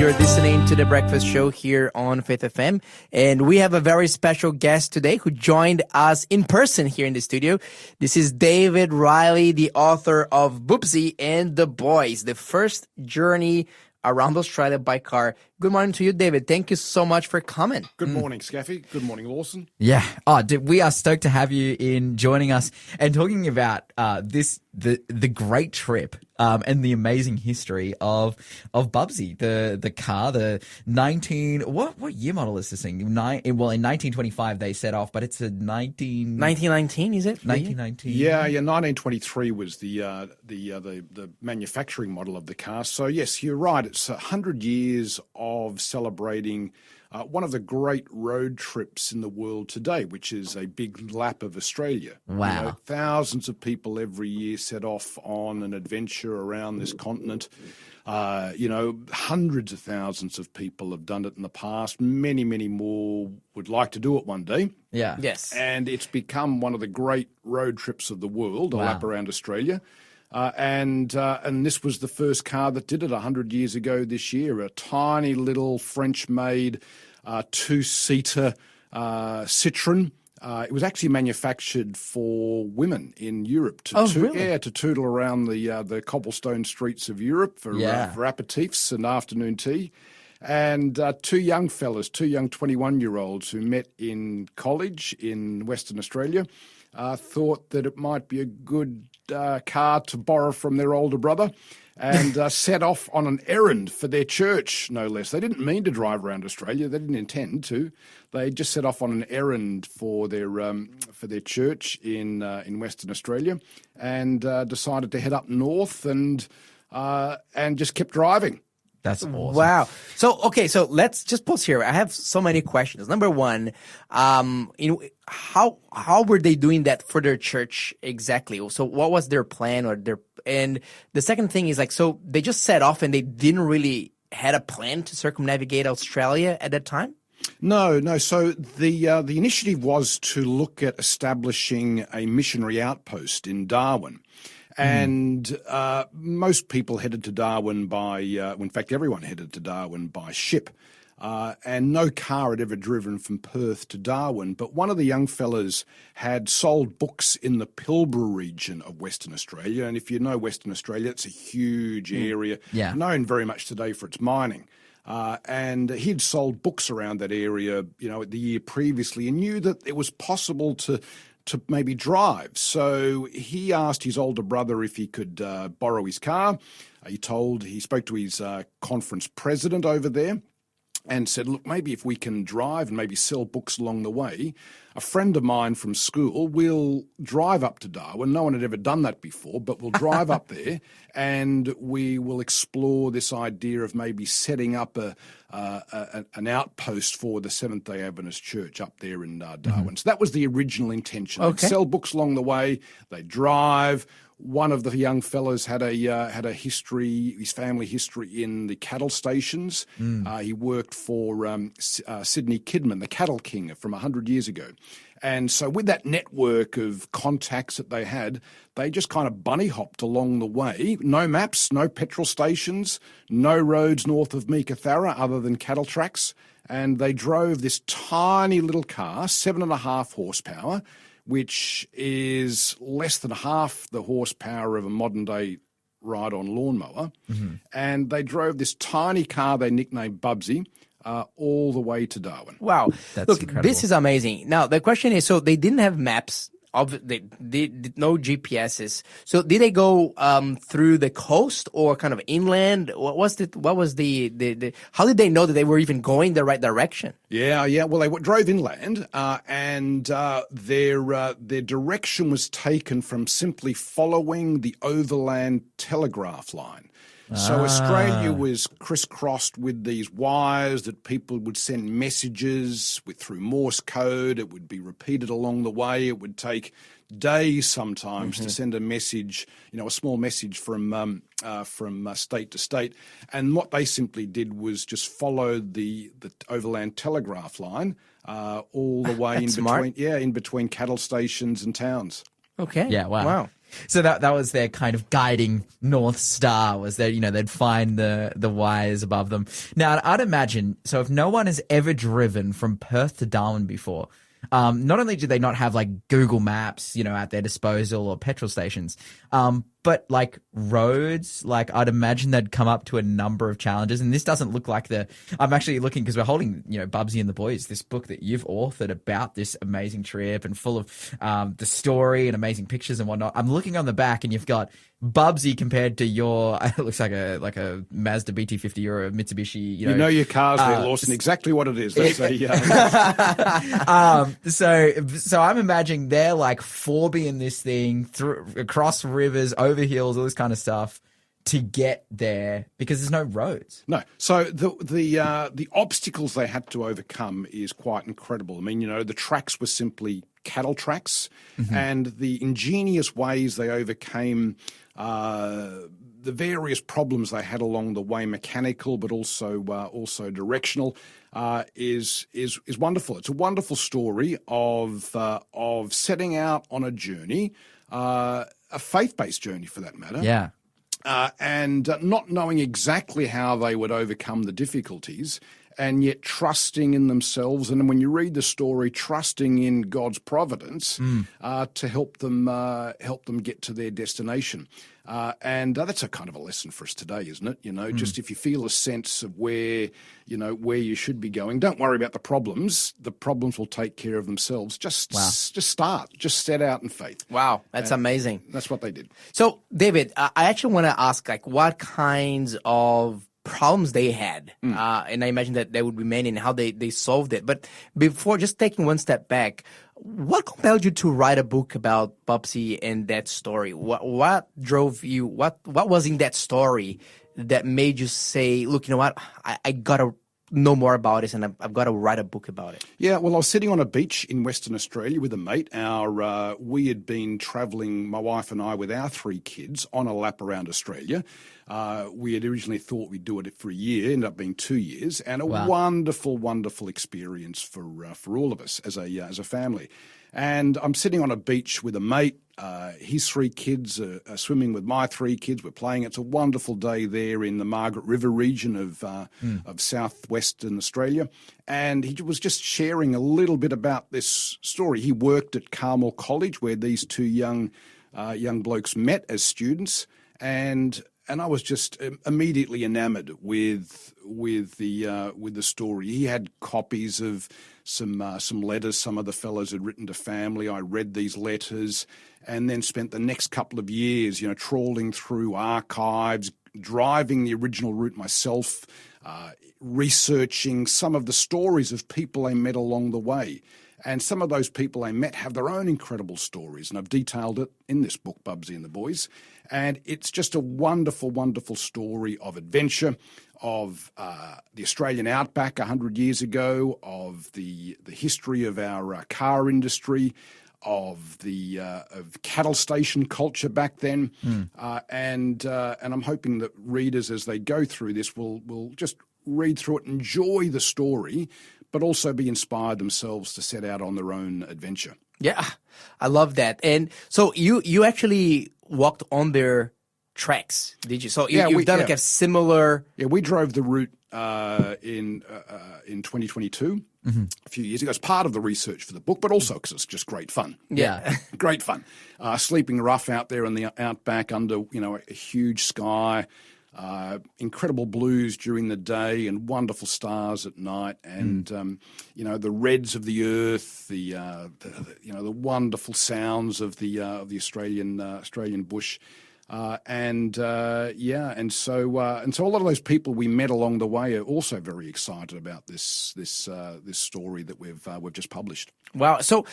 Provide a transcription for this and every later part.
You're listening to The Breakfast Show here on Faith FM. And we have a very special guest today who joined us in person here in the studio. This is David Riley, the author of Bubsie and the Boys, the first journey around Australia by car. Good morning to you, David. Thank you so much for coming. Good morning, Scaffy. Good morning, Lawson. Yeah. We are stoked to have you in joining us and talking about the great trip and the amazing history of Bubsie, the car, the what year model is this thing? In 1925 they set off, but it's a 1919, is it? 1919. Yeah, 1923 was the manufacturing model of the car. So yes, you're right. It's 100 years of celebrating one of the great road trips in the world today, which is a big lap of Australia. Wow. Thousands of people every year set off on an adventure around this continent. Hundreds of thousands of people have done it in the past. Many, many more would like to do it one day. Yeah. Yes. And it's become one of the great road trips of the world, a lap around Australia. And this was the first car that did it 100 years ago this year, a tiny little French-made two-seater Citroen. It was actually manufactured for women in Europe to tootle around the cobblestone streets of Europe for aperitifs and afternoon tea. And two young 21-year-olds who met in college in Western Australia thought that it might be a good car to borrow from their older brother and set off on an errand for their church, no less. They didn't mean to drive around Australia. They didn't intend to. They just set off on an errand for their church in Western Australia and decided to head up north and just kept driving. That's awesome. Wow. So let's just pause here. I have so many questions. Number one, how were they doing that for their church exactly? So what was their plan and the second thing is so they just set off and they didn't really had a plan to circumnavigate Australia at that time? No. So the initiative was to look at establishing a missionary outpost in Darwin. And most people headed to Darwin in fact, everyone headed to Darwin by ship. And no car had ever driven from Perth to Darwin. But one of the young fellas had sold books in the Pilbara region of Western Australia. And if you know Western Australia, it's a huge area, known very much today for its mining. And he'd sold books around that area, the year previously, and knew that it was possible to maybe drive. So he asked his older brother if he could borrow his car. He spoke to his conference president over there and said, look, maybe if we can drive and maybe sell books along the way, a friend of mine from school will drive up to Darwin. No one had ever done that before, but we'll drive up there and we will explore this idea of maybe setting up an outpost for the Seventh-day Adventist Church up there in Darwin. So that was the original intention. Okay. They'd sell books along the way. They drive. One of the young fellows had a history, his family history in the cattle stations. He worked for Sydney Kidman, the cattle king from 100 years ago. And so with that network of contacts that they had, they just kind of bunny hopped along the way. No maps, no petrol stations, no roads north of Meekatharra other than cattle tracks. And they drove this tiny little car, 7.5 horsepower, which is less than half the horsepower of a modern-day ride-on lawnmower. Mm-hmm. And they drove this tiny car they nicknamed Bubsie all the way to Darwin. Wow. That's Look, incredible. This is amazing. Now, the question is, so they didn't have maps. They did no GPSs. So did they go through the coast or kind of inland? What was the how did they know that they were even going the right direction? Yeah. Well, they drove inland, and their direction was taken from simply following the overland telegraph line. So Australia was crisscrossed with these wires that people would send messages through Morse code. It would be repeated along the way. It would take days sometimes to send a message, a small message from state to state. And what they simply did was just follow the overland telegraph line all the way in between cattle stations and towns. Okay. Yeah. Wow. So that was their kind of guiding North Star, was that, they'd find the wires above them. Now, I'd imagine, so if no one has ever driven from Perth to Darwin before, not only do they not have like Google Maps, at their disposal, or petrol stations, but like roads, like I'd imagine they'd come up to a number of challenges. And this doesn't look like I'm actually looking, because we're holding, Bubsie and the Boys, this book that you've authored about this amazing trip and full of the story and amazing pictures and whatnot. I'm looking on the back and you've got Bubsie compared to your, it looks like a Mazda BT50 or a Mitsubishi, You know your cars there, Lawson, exactly what it is. That's so I'm imagining they're like forbeing this thing across rivers, over hills, all this kind of stuff to get there, because there's no roads. No. So the obstacles they had to overcome is quite incredible. I mean, the tracks were simply cattle tracks, and the ingenious ways they overcame the various problems they had along the way, mechanical but also directional, is wonderful. It's a wonderful story of setting out on a journey, a faith-based journey for that matter. Yeah. And not knowing exactly how they would overcome the difficulties, and yet trusting in themselves. And when you read the story, trusting in God's providence to help them get to their destination. And that's a kind of a lesson for us today, isn't it? Just if you feel a sense of where you should be going, don't worry about the problems. The problems will take care of themselves. Just start. Just set out in faith. Wow, that's amazing. That's what they did. So, David, I actually want to ask, like, what kinds of problems they had, and I imagine that there would be many, and how they solved it. But before, just taking one step back, what compelled you to write a book about Bubsie and that story? What drove you? What was in that story that made you say, look, you know what, I gotta know more about this, and I've got to write a book about it? Yeah, well, I was sitting on a beach in Western Australia with a mate. We had been travelling, my wife and I, with our 3 kids on a lap around Australia. We had originally thought we'd do it for a year, ended up being 2 years, and a wonderful, wonderful experience for all of us as a family. And I'm sitting on a beach with a mate. His 3 kids are swimming with my 3 kids. We're playing. It's a wonderful day there in the Margaret River region of southwestern Australia. And he was just sharing a little bit about this story. He worked at Carmel College, where these 2 young blokes met as students, and I was just immediately enamored with the story. He had copies of some letters some of the fellows had written to family. I read these letters, and then spent the next couple of years, trawling through archives, driving the original route myself, researching some of the stories of people I met along the way. And some of those people I met have their own incredible stories, and I've detailed it in this book, Bubsie and the Boys. And it's just a wonderful, wonderful story of adventure, of the Australian outback 100 years ago, of the history of our car industry, of cattle station culture back then, and I'm hoping that readers, as they go through this, will just read through it, enjoy the story, but also be inspired themselves to set out on their own adventure. Yeah, I love that. And so you actually walked on their tracks, did you? So you've done like a similar... Yeah, we drove the route in 2022, a few years ago, as part of the research for the book, but also because it's just great fun. Yeah. Great fun. Sleeping rough out there in the outback under, a huge sky, incredible blues during the day and wonderful stars at night, and the reds of the earth, the wonderful sounds of the Australian bush. And so a lot of those people we met along the way are also very excited about this story that we've just published. Wow! So,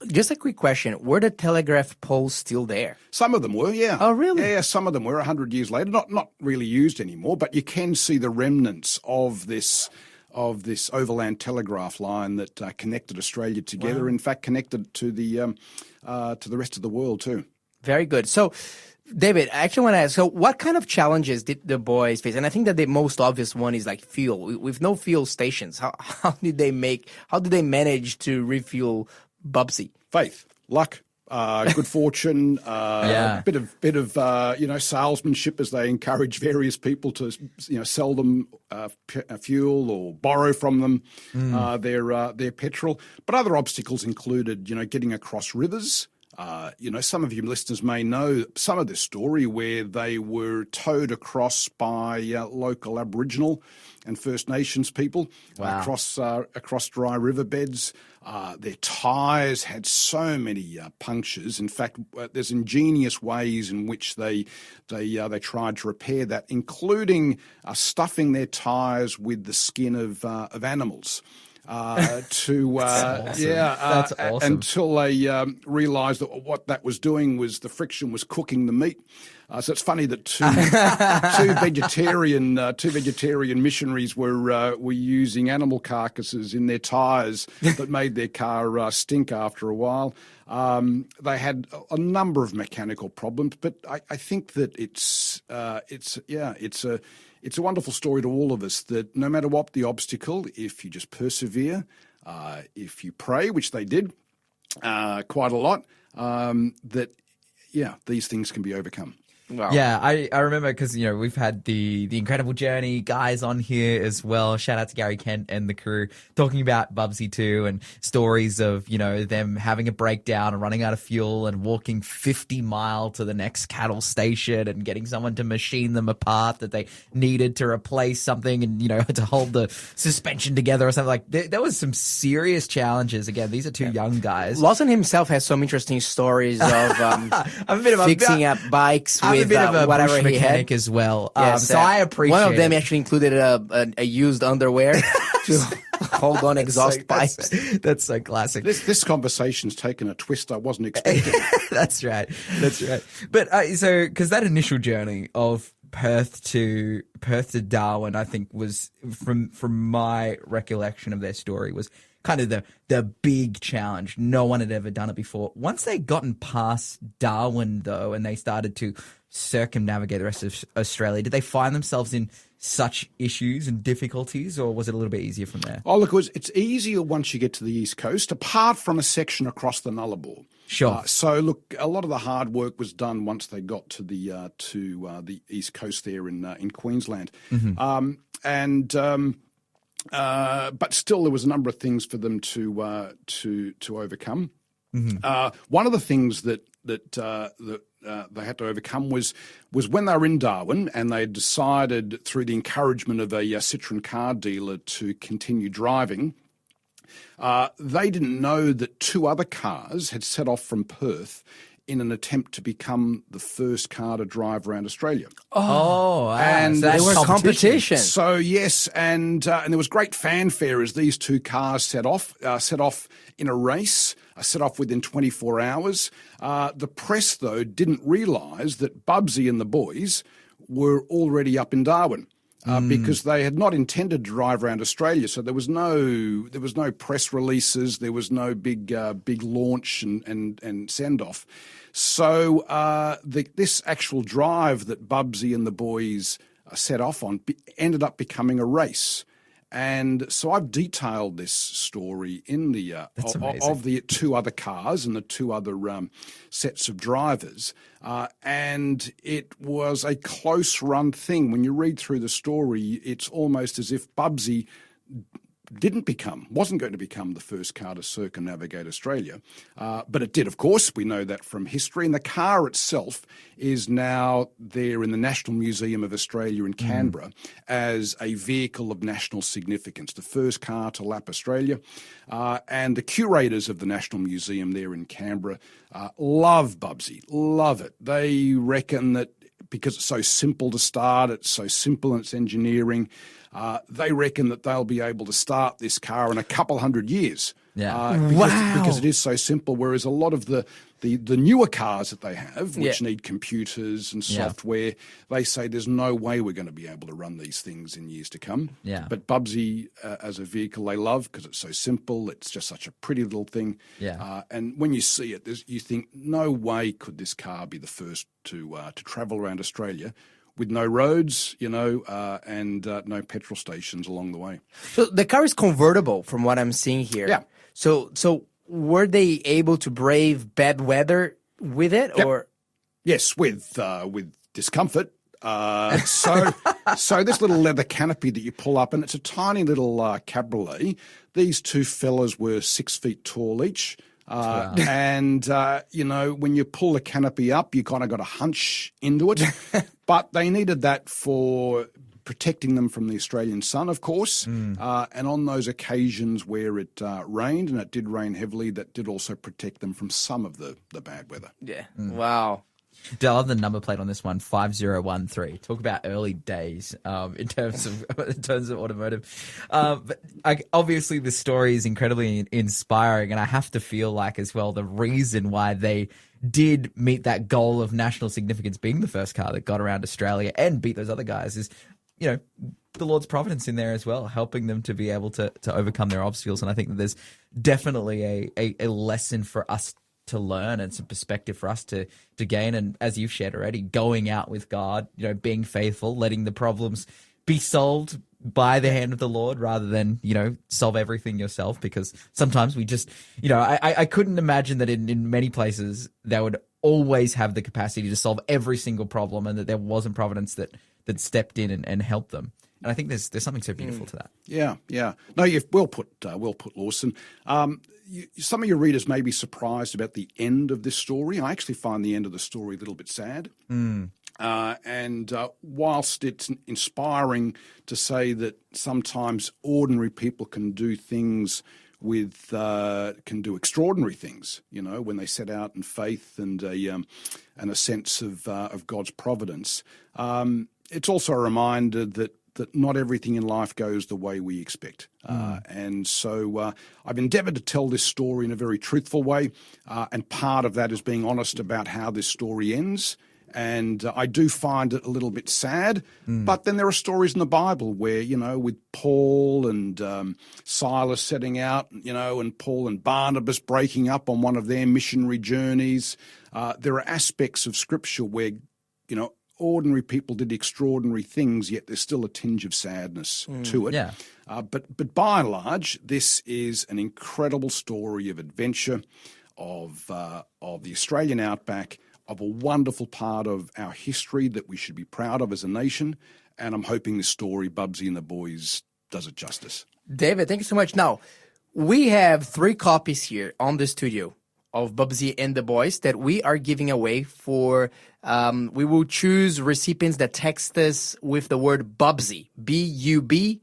just a quick question: were the telegraph poles still there? Some of them were, yeah. Oh, really? Yeah, some of them were 100 years later. Not really used anymore, but you can see the remnants of this overland telegraph line that connected Australia together. Wow. In fact, connected to the rest of the world too. Very good. So, David, I actually want to ask, so what kind of challenges did the boys face? And I think that the most obvious one is like fuel. With no fuel stations, how did they manage to refuel Bubsie? Faith, luck, good fortune, Yeah. bit of salesmanship as they encourage various people to sell them fuel or borrow from them their petrol. But other obstacles included getting across rivers. Some of you listeners may know some of this story where they were towed across by local Aboriginal and First Nations people across dry riverbeds. Their tyres had so many punctures. In fact, there's ingenious ways in which they tried to repair that, including stuffing their tyres with the skin of animals. That's awesome. Until they realised that what that was doing was the friction was cooking the meat. So it's funny that two vegetarian missionaries were using animal carcasses in their tyres that made their car stink after a while. They had a number of mechanical problems, but I think that it's a wonderful story to all of us that no matter what the obstacle, if you just persevere, if you pray, which they did quite a lot, these things can be overcome. Wow. Yeah, I remember because, we've had the Incredible Journey guys on here as well. Shout out to Gary Kent and the crew talking about Bubsie too, and stories of, them having a breakdown and running out of fuel and walking 50 miles to the next cattle station and getting someone to machine them apart that they needed to replace something and, to hold the suspension together or something. Like there was some serious challenges. Again, these are two young guys. Lawson himself has some interesting stories of fixing up bikes with a bit of a whatever bush he had mechanic as well. Yes, So I appreciate one of them it. actually included a used underwear to hold on exhaust pipes. That's so classic. This conversation's taken a twist I wasn't expecting. That's right. But because that initial journey of Perth to Darwin, I think was from my recollection of their story was kind of the big challenge. No one had ever done it before. Once they'd gotten past Darwin, though, and they started to circumnavigate the rest of Australia, did they find themselves in such issues and difficulties, or was it a little bit easier from there? Oh, look, it's easier once you get to the East Coast, apart from a section across the Nullarbor. Sure. So, look, a lot of the hard work was done once they got to the East Coast there in Queensland, but still, there was a number of things for them to overcome. One of the things that they had to overcome was when they were in Darwin and they decided, through the encouragement of a Citroen car dealer, to continue driving. They didn't know that two other cars had set off from Perth in an attempt to become the first car to drive around Australia. And So they were competition. So yes, and there was great fanfare as these two cars set off in a race, set off within 24 hours. The press, though, didn't realise that Bubsie and the boys were already up in Darwin. Because they had not intended to drive around Australia, so there was no press releases, there was no big launch and send off. So this actual drive that Bubsie and the boys set off on ended up becoming a race. And so I've detailed this story in the of the two other cars and the two other sets of drivers, and it was a close run thing. When you read through the story, it's almost as if Bubsie wasn't going to become the first car to circumnavigate Australia, but it did, of course. We know that from history, and the car itself is now there in the National Museum of Australia in Canberra as a vehicle of national significance, the first car to lap Australia, and the curators of the National Museum there in Canberra love Bubsie, love it. They reckon that because it's so simple to start, it's so simple in its engineering, they reckon that they'll be able to start this car in a couple hundred years. Because it is so simple, whereas a lot of the newer cars that they have, which need computers and software, they say there's no way we're going to be able to run these things in years to come. Yeah. But Bubsie, as a vehicle, they love because it's so simple. It's just such a pretty little thing. Yeah. And when you see it, you think, no way could this car be the first to travel around Australia with no roads, and no petrol stations along the way. So the car is convertible, from what I'm seeing here. Yeah. So were they able to brave bad weather with it, Yep. or? Yes, with discomfort. So this little leather canopy that you pull up, and it's a tiny little cabriolet. These two fellas were 6 feet tall each. And, when you pull the canopy up, you kind of got a hunch into it. But they needed that for protecting them from the Australian sun, of course. And on those occasions where it rained, and it did rain heavily, that did also protect them from some of the bad weather. Yeah. Wow. I love the number plate on this one, 5013. Talk about early days in terms of automotive. But obviously, the story is incredibly inspiring, and I have to feel like as well the reason why they did meet that goal of national significance, being the first car that got around Australia and beat those other guys, is the Lord's providence in there as well, helping them to be able to overcome their obstacles. And I think that there's definitely a lesson for us to learn and some perspective for us to gain. And as you've shared already, going out with God, being faithful, letting the problems be solved by the hand of the Lord rather than, solve everything yourself. Because sometimes we just, I couldn't imagine that in many places they would always have the capacity to solve every single problem, and that there wasn't providence that stepped in and helped them. And I think there's something so beautiful to that. Yeah. No, you've well put, Lawson. Some of your readers may be surprised about the end of this story. I actually find the end of the story a little bit sad. And whilst it's inspiring to say that sometimes ordinary people can do things can do extraordinary things, when they set out in faith and a sense of God's providence. It's also a reminder that not everything in life goes the way we expect. And so I've endeavoured to tell this story in a very truthful way, and part of that is being honest about how this story ends. And I do find it a little bit sad, but then there are stories in the Bible where, with Paul and Silas setting out, and Paul and Barnabas breaking up on one of their missionary journeys. There are aspects of Scripture where, ordinary people did extraordinary things, yet there's still a tinge of sadness to it. Yeah. But by and large, this is an incredible story of adventure, of the Australian outback, of a wonderful part of our history that we should be proud of as a nation. And I'm hoping this story, Bubsie and the boys, does it justice. David, thank you so much. Now, we have 3 copies here on the studio of Bubsie and the Boys that we are giving away for, we will choose recipients that text us with the word Bubsie, Bubsie,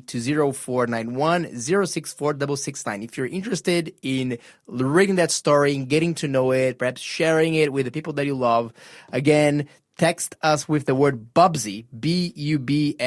to 0491 064 669. If you're interested in reading that story and getting to know it, perhaps sharing it with the people that you love, again, text us with the word Bubsie, Bubsie,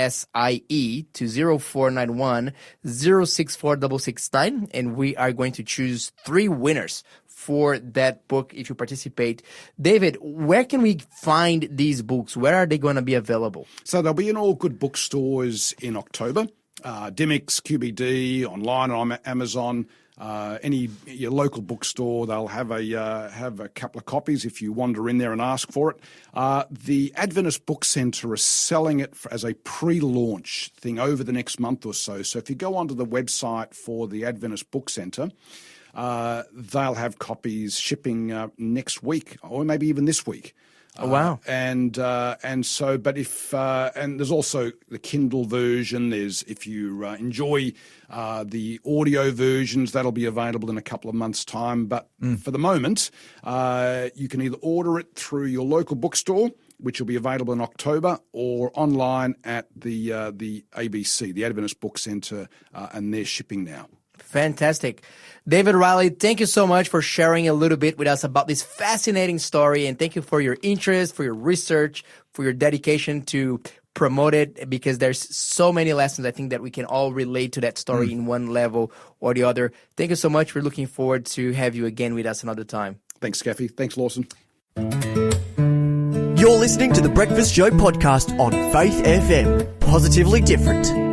to 0491 064 669, and we are going to choose 3 winners for that book if you participate. David, where can we find these books? Where are they going to be available? So they'll be in all good bookstores in October. Dymocks, QBD, online on Amazon. Your local bookstore, they'll have a couple of copies if you wander in there and ask for it. The Adventist Book Centre is selling it as a pre-launch thing over the next month or so. So if you go onto the website for the Adventist Book Centre, they'll have copies shipping next week, or maybe even this week. Oh, wow. And there's also the Kindle version. If you enjoy the audio versions, that'll be available in a couple of months' time. But for the moment, you can either order it through your local bookstore, which will be available in October, or online at the ABC, the Adventist Book Centre, and they're shipping now. Fantastic. David Riley, thank you so much for sharing a little bit with us about this fascinating story, and thank you for your interest, for your research, for your dedication to promote it, because there's so many lessons I think that we can all relate to that story in one level or the other. Thank you so much. We're looking forward to have you again with us another time. Thanks, Scaffy. Thanks, Lawson. You're listening to the Breakfast Show podcast on Faith FM. Positively different.